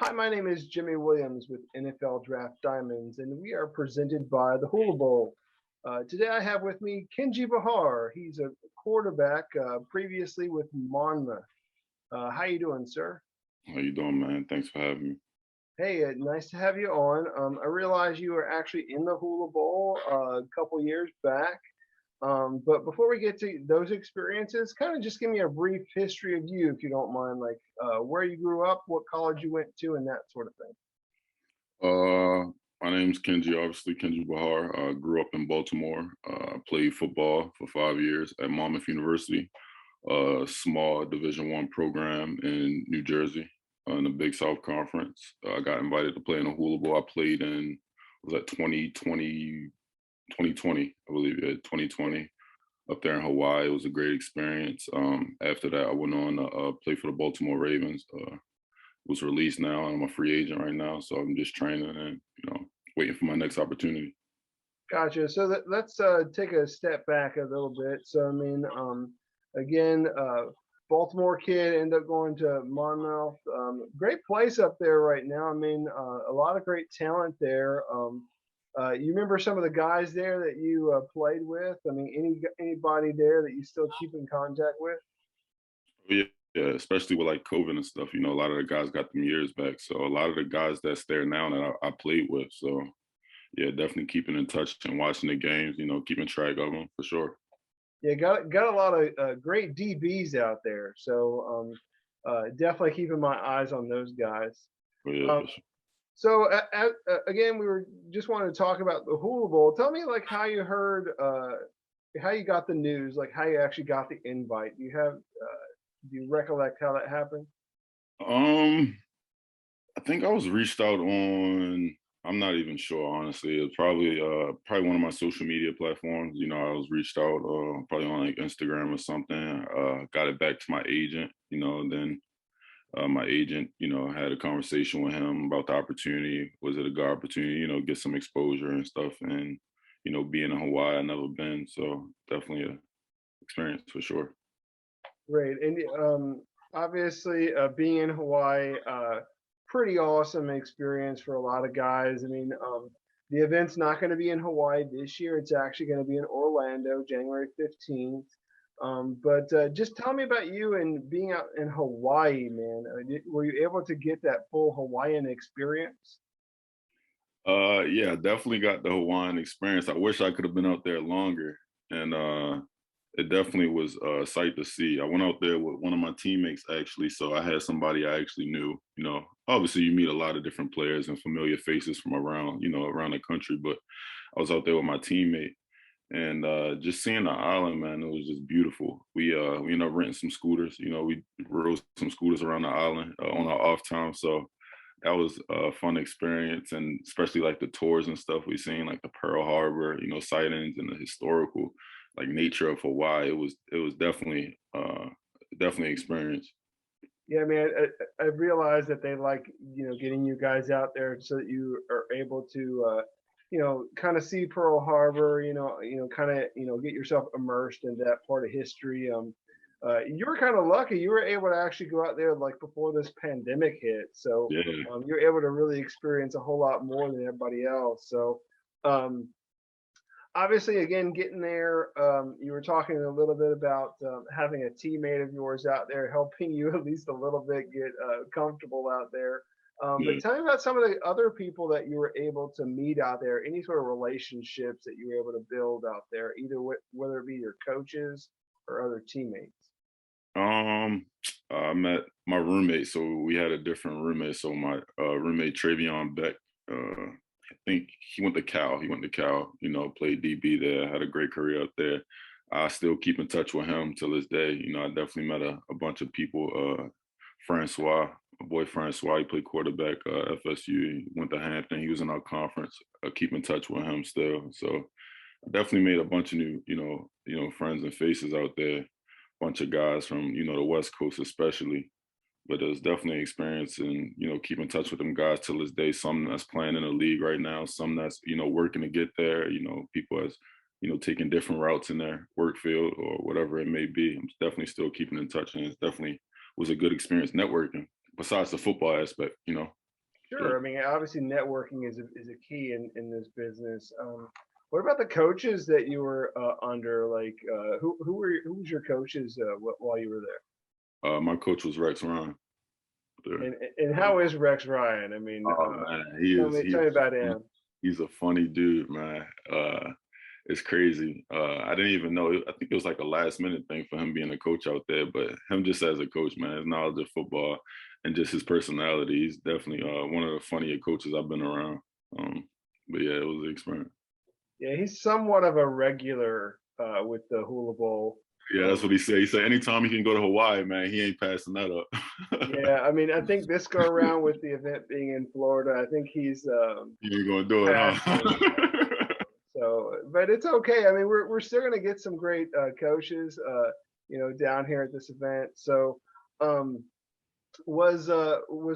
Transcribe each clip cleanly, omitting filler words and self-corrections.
Hi, my name is Jimmy Williams with NFL Draft Diamonds, and we are presented by the Hula Bowl. Today I have with me Kenji Bahar. He's a quarterback previously with Monmouth. How you doing, sir? How you doing, man? Thanks for having me. Hey, nice to have you on. I realize you were actually in the Hula Bowl a couple years back. But before we get to those experiences, kind of just give me a brief history of you, if you don't mind, like where you grew up, what college you went to, and that sort of thing. My name's Kenji, obviously Kenji Bahar. Grew up in Baltimore. Played football for 5 years at Monmouth University, a small Division I program in New Jersey in the Big South Conference. I got invited to play in a Hula Bowl. I played in, was that 2020, I believe, yeah, 2020, up there in Hawaii. It was a great experience. After that, I went on to play for the Baltimore Ravens. Was released now. I'm a free agent right now, so I'm just training and waiting for my next opportunity. Gotcha. So let's take a step back a little bit. So I mean, again, Baltimore kid, end up going to Monmouth. Great place up there right now. I mean, a lot of great talent there. You remember some of the guys there that you played with? I mean, anybody there that you still keep in contact with? Yeah, yeah, especially with like COVID and stuff. A lot of the guys got them years back, so a lot of the guys that's there now that I played with. So yeah, definitely keeping in touch and watching the games. Keeping track of them for sure. Yeah, got a lot of great DBs out there. So definitely keeping my eyes on those guys. But yeah, Um, for sure. so again, we were just wanted to talk about the Hula Bowl. Tell me like how you heard, how you got the news, like how you actually got the invite. Do you recollect how that happened? Um, I think I was reached out on. I'm not even sure, honestly. It's probably one of my social media platforms. I was reached out probably on like Instagram or something. Got it back to my agent. Then my agent, had a conversation with him about the opportunity. Was it a good opportunity? Get some exposure and stuff. And being in Hawaii, I never been, so definitely a experience for sure. Great. And obviously, being in Hawaii, pretty awesome experience for a lot of guys. I mean, the event's not going to be in Hawaii this year. It's actually going to be in Orlando, January 15th. But just tell me about you and being out in Hawaii, man. Were you able to get that full Hawaiian experience? Yeah, definitely got the Hawaiian experience. I wish I could have been out there longer. And it definitely was a sight to see. I went out there with one of my teammates actually, so I had somebody I actually knew. Obviously you meet a lot of different players and familiar faces from around, around the country, but I was out there with my teammate and just seeing the island, man, it was just beautiful. We ended up renting some scooters. We rode some scooters around the island on our off time, so that was a fun experience, and especially like the tours and stuff we seen, like the Pearl Harbor, sightings and the historical like nature of Hawaii. It was definitely experience. Yeah, I mean, I realized that they like, getting you guys out there so that you are able to, kind of see Pearl Harbor, kind of, get yourself immersed in that part of history. You were kind of lucky. You were able to actually go out there like before this pandemic hit. So Yeah. you're able to really experience a whole lot more than everybody else. So um, obviously, again, getting there, you were talking a little bit about having a teammate of yours out there helping you at least a little bit get comfortable out there. But Yeah. tell me about some of the other people that you were able to meet out there, any sort of relationships that you were able to build out there, either whether it be your coaches or other teammates. Um, I met my roommate, so we had a different roommate. So my roommate Travion Beck, I think he went to Cal. He went to Cal. Played DB there. Had a great career up there. I still keep in touch with him till this day. I definitely met a bunch of people. Francois, my boy Francois, he played quarterback FSU. He went to Hampton. He was in our conference. I keep in touch with him still. So I definitely made a bunch of new, friends and faces out there. Bunch of guys from the West Coast especially. But it was definitely an experience, and keep in touch with them guys till this day. Some that's playing in the league right now, some that's working to get there. People as taking different routes in their work field or whatever it may be. I'm definitely still keeping in touch, and it definitely was a good experience networking. Besides the football aspect. Sure. I mean, obviously, networking is a key in this business. What about the coaches that you were under? Like, who was your coaches while you were My coach was Rex Ryan. there? There. And how is Rex Ryan? I mean, Oh man, he tell is me he tell me is about fun- him. he's a funny dude, man. It's crazy. I didn't even know. I think it was like a last minute thing for him being a coach out there, but him just as a coach, man, his knowledge of football and just his personality, he's definitely one of the funnier coaches I've been around. Um, but yeah, it was an experience. Yeah, he's somewhat of a regular with the Hula Bowl. Yeah, that's Um, what he said. He said anytime he can go to Hawaii, man, he ain't passing that up. yeah, I mean, I think this go around with the event being in Florida, I think he's He ain't gonna do it, passing it. huh? So, but it's okay. I mean, we're still gonna get some great coaches, down here at this event. So, um, was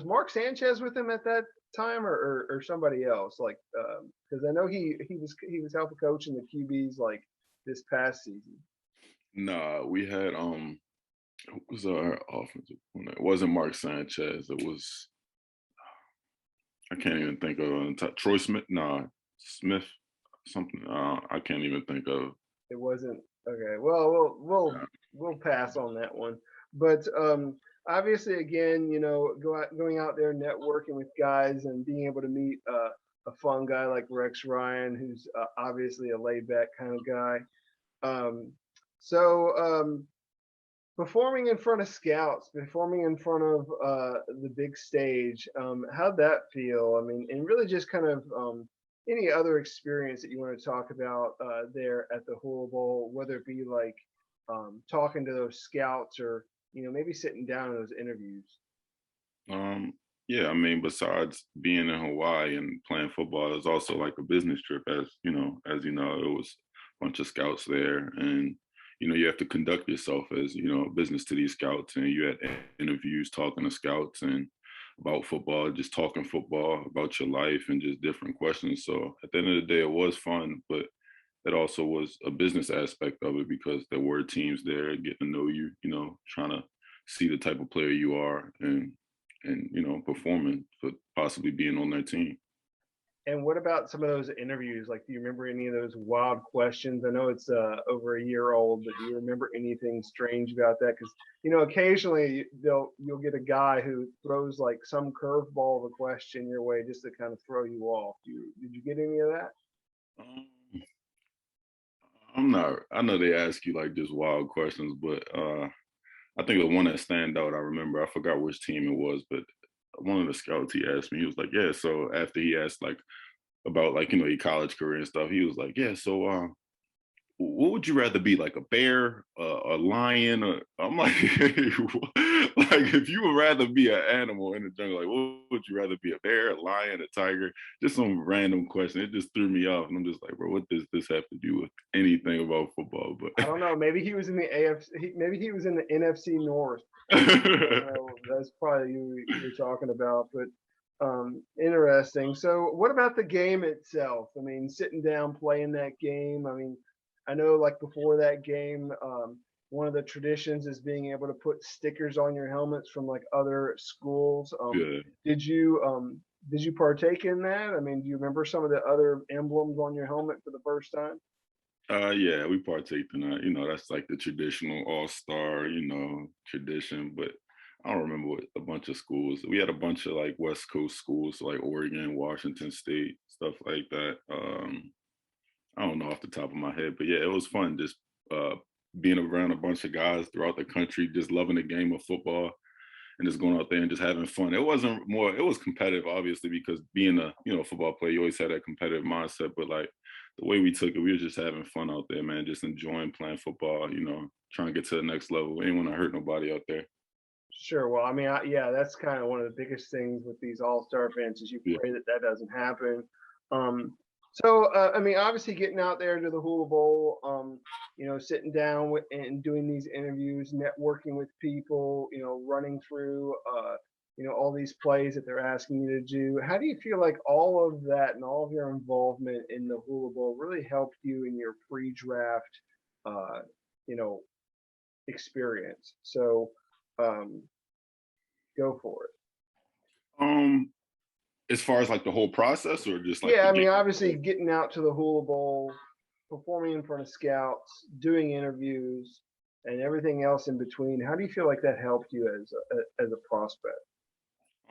Mark Sanchez with him at that time, or somebody else? Like, because I know he was helping coaching the QBs like this past season. Nah, we had who was our offensive one? It wasn't Mark Sanchez. It was I can't even think of Troy Smith. Nah, Smith something. I can't even think of. It wasn't okay. Well, Yeah. we'll pass on that one. But obviously, again, going out there networking with guys and being able to meet a fun guy like Rex Ryan, who's obviously a laid back kind of guy. Um, so performing in front of scouts, performing in front of the big stage, how'd that feel? I mean, and really just kind of any other experience that you want to talk about there at the Hula Bowl, whether it be like talking to those scouts or maybe sitting down in those interviews. Um, yeah, I mean, besides being in Hawaii and playing football, it was also like a business trip, as you know, it was a bunch of scouts there, and you have to conduct yourself as a business to these scouts, and you had interviews talking to scouts and about football, just talking football about your life and just different questions. So at the end of the day, it was fun, but it also was a business aspect of it because there were teams there getting to know you, trying to see the type of player you are and performing for possibly being on their team. And what about some of those interviews? Like, do you remember any of those wild questions? I know it's over a year old, but do you remember anything strange about that? Because occasionally you'll get a guy who throws like some curveball of a question your way just to kind of throw you off. Did you get any of that? Um, I'm not. I know they ask you like just wild questions, but I think the one that stand out. I remember. I forgot which team it was, but one of the scouts he asked me. He was like, "Yeah." So after he asked like about like your college career and stuff, he was like, "Yeah." So what would you rather be, like a bear, a lion? Or I'm like, like if you would rather be an animal in the jungle, like what would you rather be, a bear, a lion, a tiger? Just some random question. It just threw me off, and I'm just like, bro, what does this have to do with anything about football? I But don't know. Maybe he was in the AFC. Maybe he was in the NFC North. I don't know. That's probably you were talking about, but interesting. So, what about the game itself? I mean, sitting down playing that game. I mean, I know like before that game, one of the traditions is being able to put stickers on your helmets from like other schools. yeah. Did you partake in that? I mean, do you remember some of the other emblems on your helmet for the first time? Yeah, we partake in that. That's like the traditional all-star, tradition. But I don't remember what a bunch of schools. We had a bunch of like West Coast schools, so like Oregon, Washington State, stuff like that. I don't know off the top of my head, but yeah, it was fun just uh, being around a bunch of guys throughout the country, just loving the game of football and just going out there and just having fun. It wasn't more. It was competitive, obviously, because being a football player, you always had that competitive mindset. But like the way we took it, we were just having fun out there, man. Just enjoying playing football. Trying to get to the next level. We didn't want to hurt nobody out there. Sure. Well, I mean, yeah, that's kind of one of the biggest things with these all-star events is you Yeah, pray that that doesn't happen. Um, so, I mean, obviously getting out there to the Hula Bowl, sitting down and doing these interviews, networking with people, running through, all these plays that they're asking you to do. How do you feel like all of that and all of your involvement in the Hula Bowl really helped you in your pre-draft, uh, you know, experience? So, um, go for it. Um, As far as like the whole process, or just like Yeah, the I mean, game? obviously getting out to the Hula Bowl, performing in front of scouts, doing interviews, and everything else in between. How do you feel like that helped you as a prospect?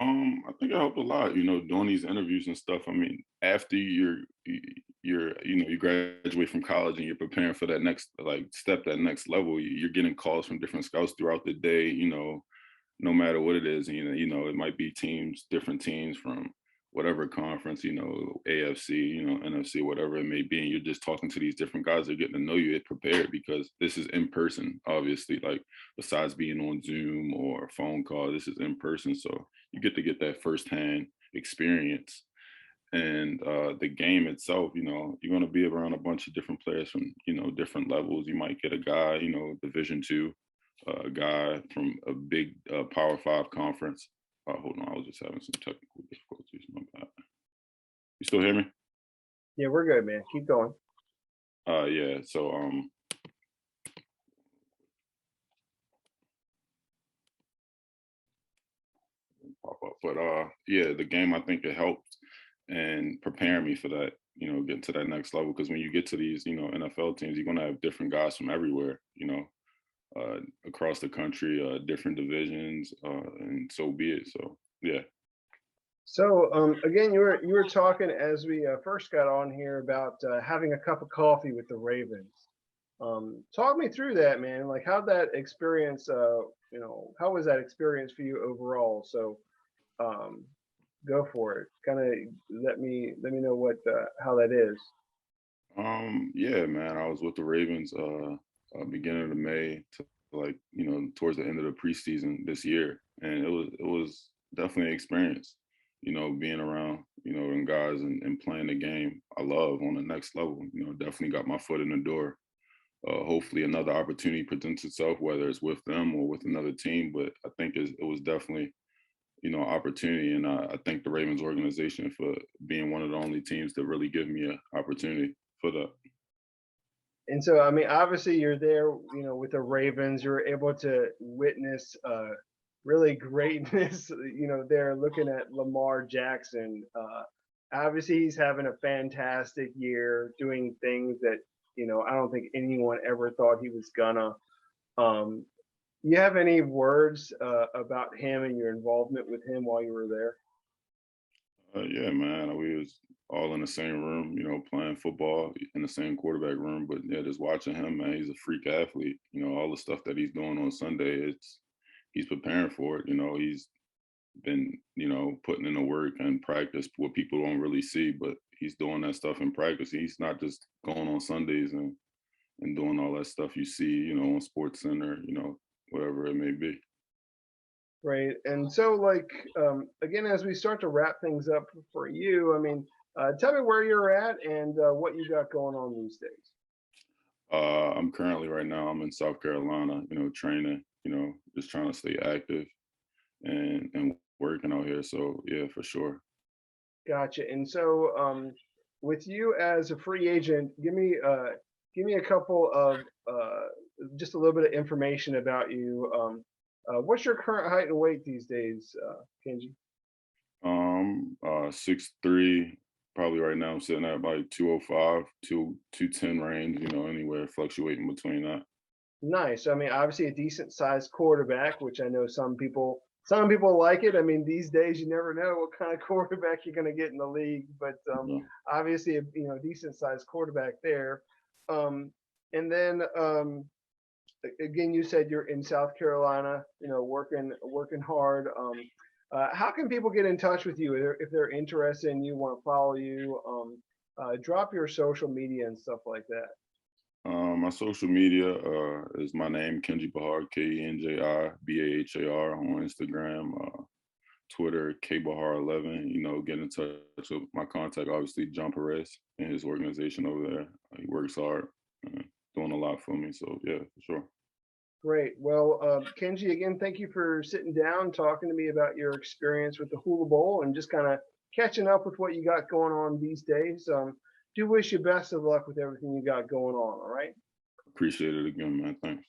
I think it helped a lot, doing these interviews and stuff. I mean, after you graduate from college and you're preparing for that next like step, that next level, you're getting calls from different scouts throughout the day, no matter what it is. And, it might be teams, different teams from whatever conference, AFC, NFC, whatever it may be. And you're just talking to these different guys. They're getting to know you. It prepared because this is in person, obviously, like besides being on Zoom or a phone call, this is in person. So you get that firsthand experience. And the game itself, you're going to be around a bunch of different players from, different levels. You might get a guy, Division II, a guy from a big Power Five conference. Hold on, I was just having some technical difficulties. My bad. You still hear me? Yeah, we're good, man. Keep going. Yeah. So pop up, but yeah, the game, I think it helped and preparing me for that. Getting to that next level, because when you get to these, NFL teams, you're gonna have different guys from everywhere. Across the country, different divisions, and so be it. So yeah. So again, you were talking as we first got on here about having a cup of coffee with the Ravens. Talk me through that, man. Like how that experience, how was that experience for you overall? So um, go for it. Kind of let me know what how that is. Yeah, man, I was with the Ravens beginning of May to like, towards the end of the preseason this year. And it was definitely an experience, being around, and guys and playing the game I love on the next level. Definitely got my foot in the door. Hopefully another opportunity presents itself, whether it's with them or with another team. But I think it was definitely, opportunity. And I thank the Ravens organization for being one of the only teams to really give me an opportunity for that. And so, I mean, obviously, you're there, with the Ravens. You're able to witness really greatness, there looking at Lamar Jackson. Obviously, he's having a fantastic year doing things that, I don't think anyone ever thought he was gonna. Um, you have any words about him and your involvement with him while you were there? Yeah, man, we was all in the same room, playing football in the same quarterback room. But yeah, just watching him, man, he's a freak athlete. All the stuff that he's doing on Sunday, he's preparing for it. He's been, putting in the work and practice, what people don't really see, but he's doing that stuff in practice. He's not just going on Sundays and doing all that stuff you see, on Sports Center, whatever it may be. Right. And so, like, again, as we start to wrap things up for you, I mean, tell me where you're at and what you got going on these days. I'm currently right now, I'm in South Carolina, training, just trying to stay active and working out here. So yeah, for sure. Gotcha. And so, with you as a free agent, give me a couple of just a little bit of information about you. What's your current height and weight these days, Kenji? 6'3", probably right now I'm sitting at like 205, 210 range, anywhere fluctuating between that. Nice. I mean, obviously a decent sized quarterback, which I know some people like it. I mean, these days you never know what kind of quarterback you're going to get in the league, but Yeah. obviously a decent sized quarterback there. Um, and then again, you said you're in South Carolina, working hard. How can people get in touch with you if they're interested and you want to follow you? Drop your social media and stuff like that. My social media is my name, Kenji Bahar, KenjiBahar on Instagram, Twitter, KBahar11. Get in touch with my contact, obviously, John Perez and his organization over there. He works hard, doing a lot for me. So, yeah, for sure. Great. Well, Kenji, again, thank you for sitting down, talking to me about your experience with the Hula Bowl and just kind of catching up with what you got going on these days. Do wish you best of luck with everything you got going on. All right. Appreciate it again, man. Thanks.